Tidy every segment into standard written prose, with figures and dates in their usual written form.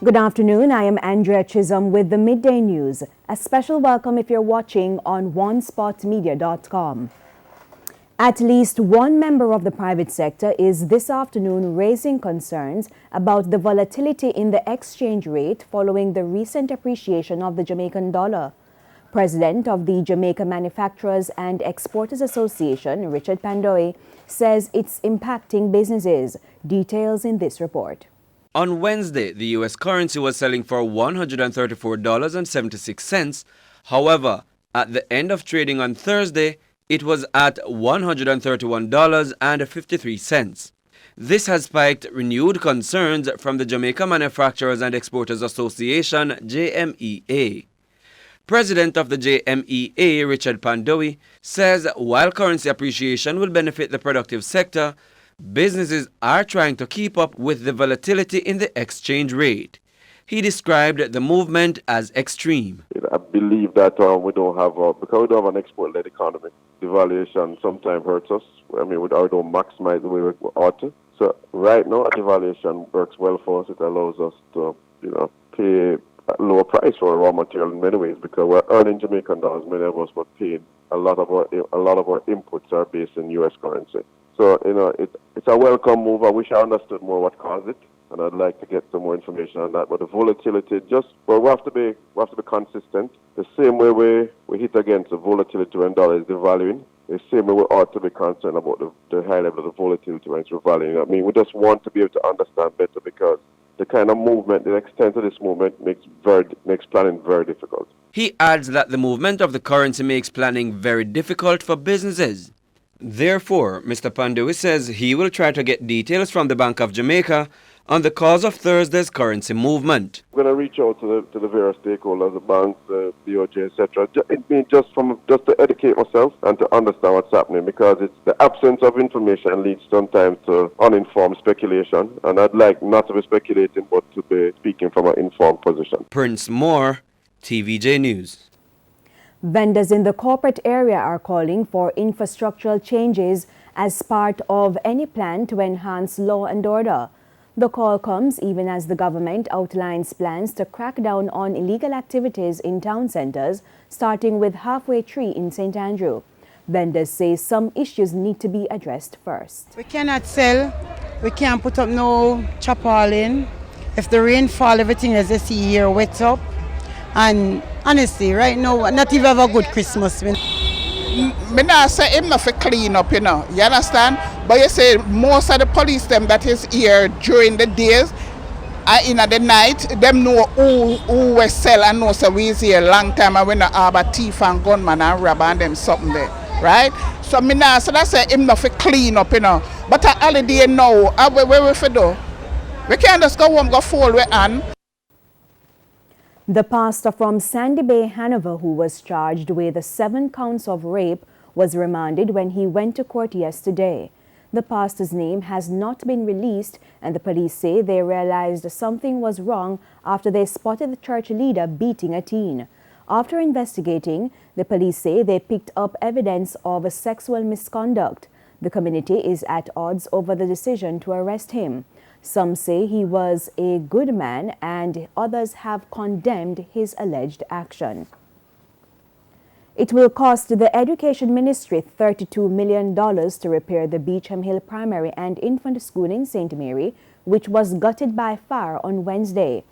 Good afternoon. I am Andrea Chisholm with the Midday News. A special welcome if you're watching on onespotmedia.com. At least one member of the private sector is this afternoon raising concerns about the volatility in the exchange rate following the recent appreciation of the Jamaican dollar. President of the Jamaica Manufacturers and Exporters Association, Richard Pandoe, says it's impacting businesses. Details in this report. On Wednesday, the U.S. currency was selling for $134.76. However, at the end of trading on Thursday, it was at $131.53. This has spiked renewed concerns from the Jamaica Manufacturers and Exporters Association, JMEA. President of the JMEA, Richard Pandoe, says while currency appreciation will benefit the productive sector, businesses are trying to keep up with the volatility in the exchange rate. He described the movement as extreme. I believe that we don't have, because we don't have an export-led economy, devaluation sometimes hurts us. I mean, we don't maximize the way we ought to. So right now, devaluation works well for us. It allows us to, pay a lower price for raw material in many ways because we're earning Jamaican dollars. Many of us were paying a lot of our inputs are based in U.S. currency. So, it's a welcome move. I wish I understood more what caused it, and I'd like to get some more information on that. But the volatility, we have to be consistent. The same way we hit against the volatility when dollar is devaluing, the same way we ought to be concerned about the high level of the volatility when it's revaluing. I mean, we just want to be able to understand better because the kind of movement, the extent of this movement makes planning very difficult. He adds that the movement of the currency makes planning very difficult for businesses. Therefore, Mr. Pandoe says he will try to get details from the Bank of Jamaica on the cause of Thursday's currency movement. We're going to reach out to the various stakeholders, the banks, the DOJ, etc. It means just to educate myself and to understand what's happening because it's the absence of information leads sometimes to uninformed speculation. And I'd like not to be speculating, but to be speaking from an informed position. Prince Moore, TVJ News. Vendors in the corporate area are calling for infrastructural changes as part of any plan to enhance law and order. The call comes even as the government outlines plans to crack down on illegal activities in town centers, starting with Halfway Tree in St. Andrew. Vendors say some issues need to be addressed first. We cannot sell, we can't put up no tarpaulin. If the rain fall, everything as you see here wets up. And honestly, right now, not even have a good Christmas. Me not say him not for clean up, you understand? But you say most of the police them that is here during the days and in the night, them know who we sell and know so we is here long time and we not have a thief and gunman and robber and them something there, right? So me not say that say him not for clean up, But a holiday now, where we for do? We can't just go home, go fold we on. The pastor from Sandy Bay, Hanover, who was charged with 7 counts of rape, was remanded when he went to court yesterday. The pastor's name has not been released, and the police say they realized something was wrong after they spotted the church leader beating a teen. After investigating, the police say they picked up evidence of sexual misconduct. The community is at odds over the decision to arrest him. Some say he was a good man and others have condemned his alleged action. It will cost the Education Ministry $32 million to repair the Beecham Hill Primary and Infant School in St. Mary, which was gutted by fire on Wednesday.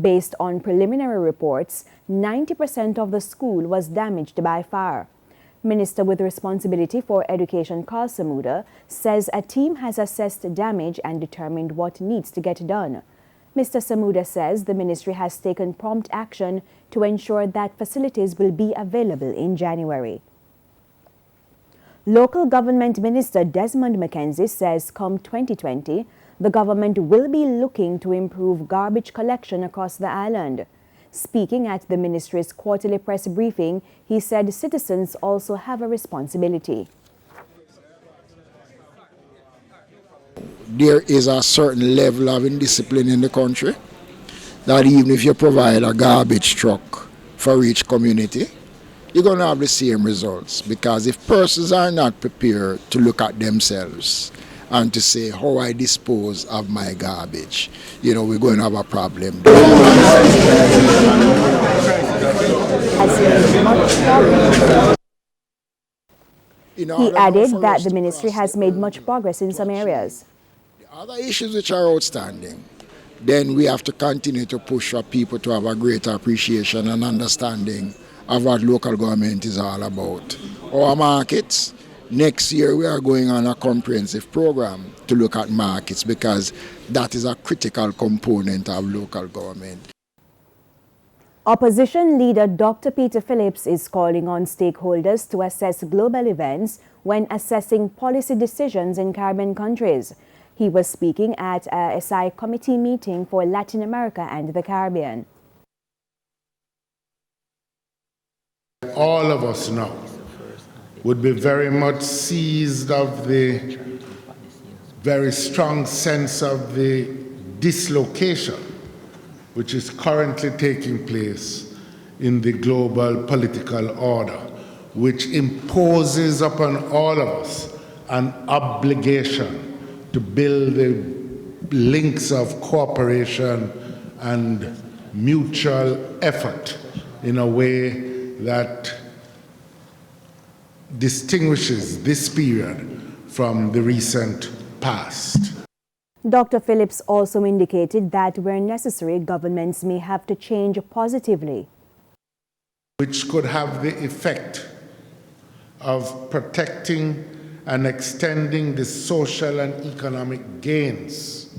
Based on preliminary reports, 90% of the school was damaged by fire. Minister with responsibility for education, Carl Samuda, says a team has assessed damage and determined what needs to get done. Mr. Samuda says the ministry has taken prompt action to ensure that facilities will be available in January. Local Government Minister Desmond McKenzie says come 2020, the government will be looking to improve garbage collection across the island. Speaking at the ministry's quarterly press briefing, he said citizens also have a responsibility. There is a certain level of indiscipline in the country that even if you provide a garbage truck for each community, you're going to have the same results, because if persons are not prepared to look at themselves and to say how I dispose of my garbage, you know, we're going to have a problem. He added that the ministry has made much progress in some areas. The other issues which are outstanding, then we have to continue to push for people to have a greater appreciation and understanding of what local government is all about. Our markets, next year we are going on a comprehensive program to look at markets because that is a critical component of local government. Opposition leader Dr. Peter Phillips is calling on stakeholders to assess global events when assessing policy decisions in Caribbean countries. He was speaking at a SI committee meeting for Latin America and the Caribbean. All of us now would be very much seized of the very strong sense of the dislocation which is currently taking place in the global political order, which imposes upon all of us an obligation to build the links of cooperation and mutual effort in a way that distinguishes this period from the recent past. Dr. Phillips also indicated that where necessary, governments may have to change positively, which could have the effect of protecting and extending the social and economic gains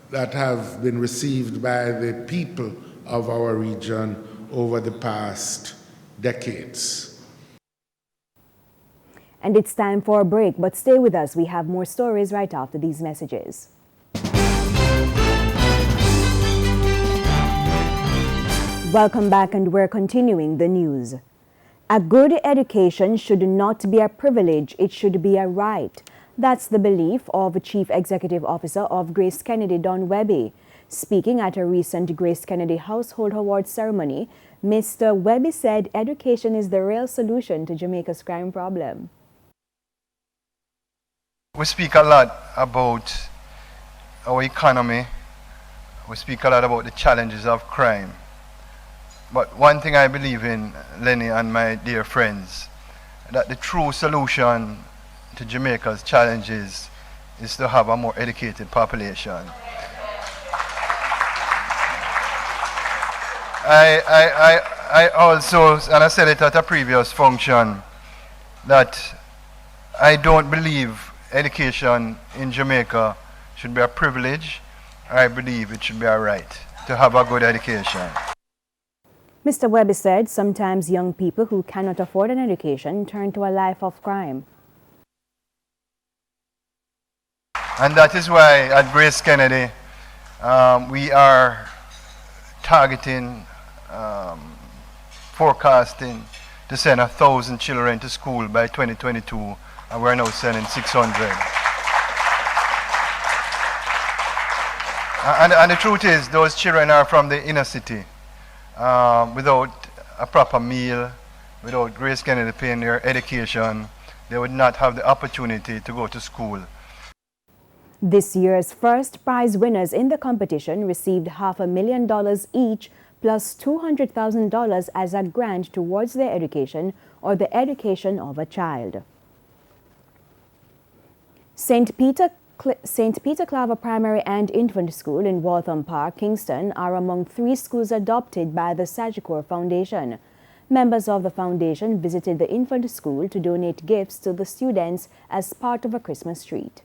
that have been received by the people of our region over the past decades. And it's time for a break, but stay with us. We have more stories right after these messages. Welcome back, and we're continuing the news. A good education should not be a privilege, it should be a right. That's the belief of Chief Executive Officer of Grace Kennedy, Don Webby. Speaking at a recent Grace Kennedy Household Awards ceremony, Mr. Webby said education is the real solution to Jamaica's crime problem. We speak a lot about our economy. We speak a lot about the challenges of crime. But one thing I believe in, Lenny and my dear friends, that the true solution to Jamaica's challenges is to have a more educated population. I also, and I said it at a previous function, that I don't believe education in Jamaica should be a privilege. I believe it should be a right to have a good education. Mr. Webby said sometimes young people who cannot afford an education turn to a life of crime. And that is why at Grace Kennedy we are targeting, forecasting to send 1,000 children to school by 2022, and we're now sending 600. And the truth is, those children are from the inner city. Without a proper meal, without Grace Kennedy paying their education, they would not have the opportunity to go to school. This year's first prize winners in the competition received $500,000 each plus $200,000 as a grant towards their education or the education of a child. St. Peter Claver Primary and Infant School in Waltham Park, Kingston, are among 3 schools adopted by the Sagicor Foundation. Members of the foundation visited the infant school to donate gifts to the students as part of a Christmas treat.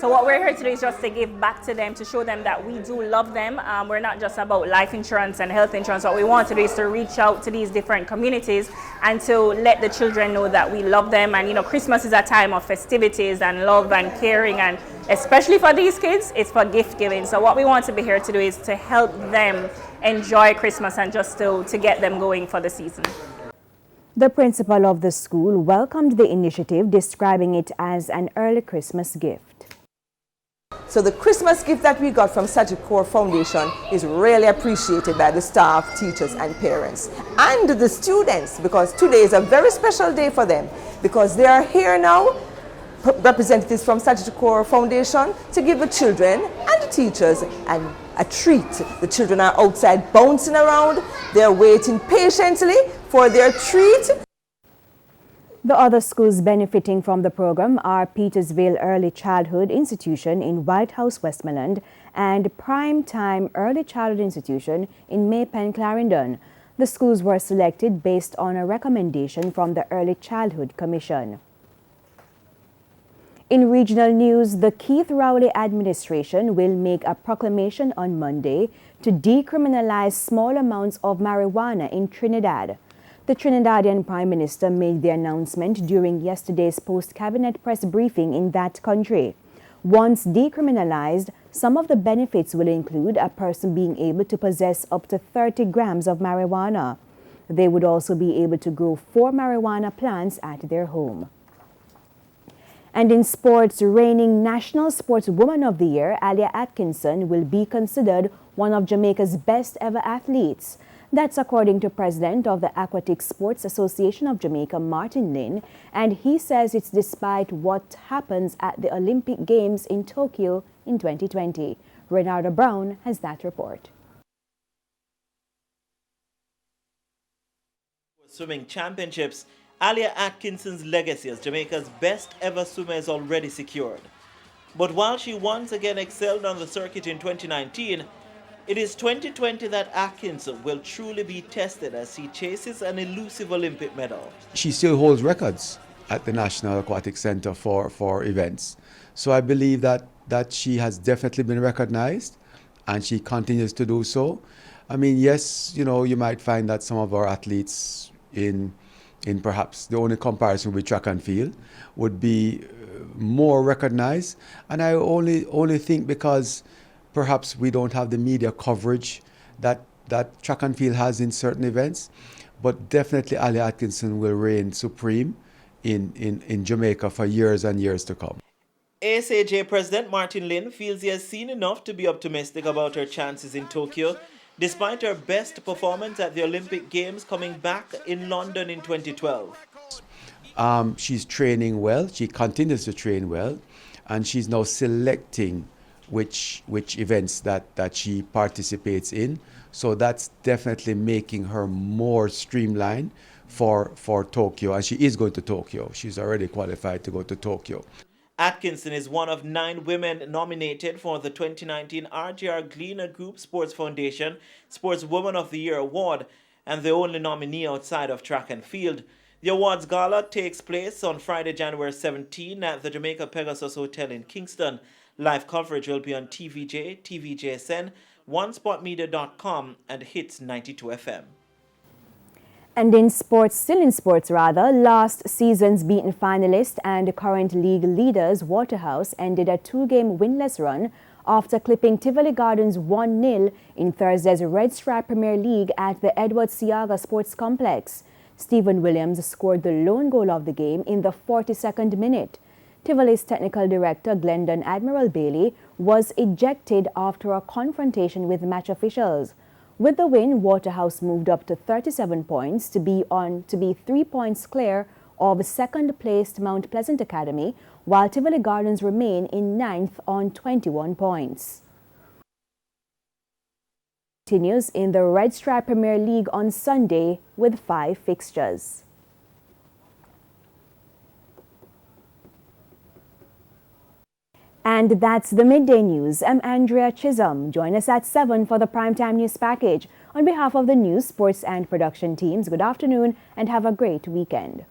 So what we're here to do is just to give back to them, to show them that we do love them. We're not just about life insurance and health insurance. What we want to do is to reach out to these different communities and to let the children know that we love them. And you know, Christmas is a time of festivities and love and caring, and especially for these kids, it's for gift giving. So what we want to be here to do is to help them enjoy Christmas and just to get them going for the season. The principal of the school welcomed the initiative, describing it as an early Christmas gift. So the Christmas gift that we got from Sagicor Foundation is really appreciated by the staff, teachers and parents. And the students, because today is a very special day for them, because they are here now, representatives from Sagicor Foundation, to give the children and the teachers a treat. The children are outside bouncing around. They're waiting patiently for their treat. The other schools benefiting from the program are Petersville Early Childhood Institution in White House, Westmoreland, and Prime Time Early Childhood Institution in Maypen, Clarendon. The schools were selected based on a recommendation from the Early Childhood Commission. In regional news, the Keith Rowley administration will make a proclamation on Monday to decriminalize small amounts of marijuana in Trinidad. The Trinidadian Prime Minister made the announcement during yesterday's post-cabinet press briefing in that country. Once decriminalized, some of the benefits will include a person being able to possess up to 30 grams of marijuana. They would also be able to grow 4 marijuana plants at their home. And in sports, reigning National Sportswoman of the Year, Alia Atkinson, will be considered one of Jamaica's best ever athletes. That's according to President of the Aquatic Sports Association of Jamaica, Martin Lynn, and he says it's despite what happens at the Olympic Games in Tokyo in 2020. Renardo Brown has that report. Swimming championships, Alia Atkinson's legacy as Jamaica's best ever swimmer is already secured. But while she once again excelled on the circuit in 2019, it is 2020 that Atkinson will truly be tested as he chases an elusive Olympic medal. She still holds records at the National Aquatic Center for events. So I believe that she has definitely been recognized and she continues to do so. I mean, yes, you know, you might find that some of our athletes in perhaps the only comparison with track and field would be more recognized. And I only think because perhaps we don't have the media coverage that track and field has in certain events, but definitely Alia Atkinson will reign supreme in Jamaica for years and years to come. ASAJ President Martin Lynn feels he has seen enough to be optimistic about her chances in Tokyo, despite her best performance at the Olympic Games coming back in London in 2012. She's training well, she continues to train well, and she's now selecting which events that she participates in. So that's definitely making her more streamlined for Tokyo. And she is going to Tokyo. She's already qualified to go to Tokyo. Atkinson is one of 9 women nominated for the 2019 RGR Gleaner Group Sports Foundation Sportswoman of the Year Award, and the only nominee outside of track and field. The awards gala takes place on Friday, January 17 at the Jamaica Pegasus Hotel in Kingston. Live coverage will be on TVJ, TVJSN, OneSpotMedia.com, and Hits 92 FM. And in sports, still in sports rather, last season's beaten finalist and current league leaders Waterhouse ended a 2-game winless run after clipping Tivoli Gardens 1-0 in Thursday's Red Stripe Premier League at the Edward Seaga Sports Complex. Stephen Williams scored the lone goal of the game in the 42nd minute. Tivoli's technical director, Glendon Admiral Bailey, was ejected after a confrontation with match officials. With the win, Waterhouse moved up to 37 points to be 3 points clear of second-placed Mount Pleasant Academy, while Tivoli Gardens remain in 9th on 21 points. Continues in the Red Stripe Premier League on Sunday with 5 fixtures. And that's the Midday News. I'm Andrea Chisholm. Join us at 7 for the Primetime News Package. On behalf of the news, sports and production teams, good afternoon and have a great weekend.